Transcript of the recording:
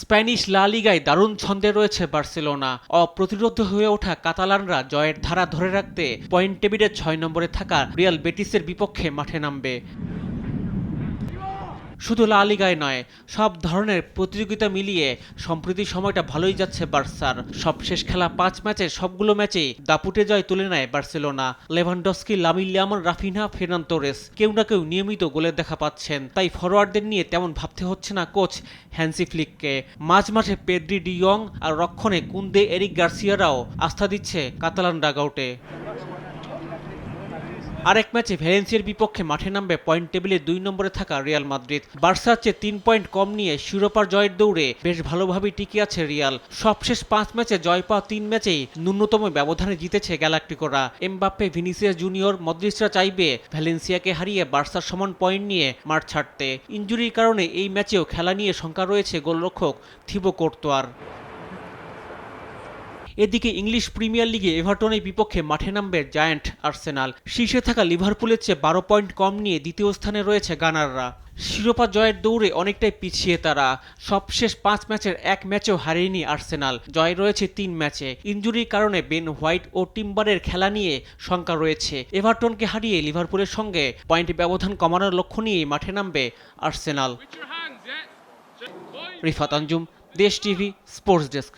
Spanish লা লিগায় দারুণ ছন্দে রয়েছে বার্সেলোনা। অপ্রতিরোধ্য হয়ে ওঠা কাতালানরা জয়ের ধারা ধরে রাখতে পয়েন্ট টেবিলে ৬ নম্বরে থাকা রিয়াল বেটিসের বিপক্ষে মাঠে নামবে। শুধু লা লিগায় নয়, সব ধরনের প্রতিযোগিতা মিলিয়ে সম্প্রতি সময়টা ভালোই যাচ্ছে বার্সার। সবশেষ খেলা ৫ ম্যাচের সবগুলো ম্যাচেই দাপুটে জয় তুলে নেয় Barcelona. Lewandowski, Lamine Yamal, Raphinha, Ferran Torres কেউ না কেউ নিয়মিত গোলের দেখা পাচ্ছেন। তাই ফরোয়ার্ডদের নিয়ে তেমন ভাবতে হচ্ছে না কোচ হ্যান্সি ফ্লিককে। মাঝে পেদ্রি, ডি ইয়ং আর রক্ষণে কুন্দে, এরিক গার্সিয়ারাও আস্থা দিচ্ছে কাতালান ডাগআউটে। আরেক ম্যাচে ভ্যালেন্সিয়ার বিপক্ষে মাঠে নামবে পয়েন্ট টেবিলে ২ নম্বরে থাকা রিয়াল মাদ্রিদ। বার্সার চেয়ে ৩ পয়েন্ট কম নিয়ে শিরোপার জয়ের দৌড়ে বেশ ভালোভাবেই টিকে আছে রিয়াল। সবশেষ ৫ ম্যাচে জয় পাওয়া ৩ ম্যাচেই ন্যূনতম ব্যবধানে জিতেছে গ্যালাক্টিকোরা। এমবাপ্পে, ভিনিসিয়াস জুনিয়র, মদ্রিচরা চাইবে ভ্যালেন্সিয়াকে হারিয়ে বার্সার সমান পয়েন্ট নিয়ে মাঠ ছাড়তে। ইনজুরির কারণে এই ম্যাচেও খেলা নিয়ে শঙ্কা রয়েছে গোলরক্ষক থিবো কোর্তোয়ার। এদিকে ইংলিশ প্রিমিয়ার লিগে এভারটনের বিপক্ষে মাঠে নামবে জায়ান্ট আর্সেনাল। শীর্ষে থাকা লিভারপুলের চেয়ে ১২ পয়েন্ট কম নিয়ে দ্বিতীয় স্থানে রয়েছে গানাররা। শিরোপা জয়ের দৌড়ে অনেকটাই পিছিয়ে তারা। সবশেষ ৫ ম্যাচের এক ম্যাচও হারেনি আর্সেনাল। জয় রয়েছে ৩ ম্যাচে। ইনজুরির কারণে বেন হোয়াইট ও টিম্বারের খেলা নিয়ে শঙ্কা রয়েছে। এভারটনকে হারিয়ে লিভারপুলের সঙ্গে পয়েন্ট ব্যবধান কমানোর লক্ষ্য নিয়েই মাঠে নামবে আর্সেনাল। রিফাত আঞ্জুম, দেশ টিভি, স্পোর্টস ডেস্ক।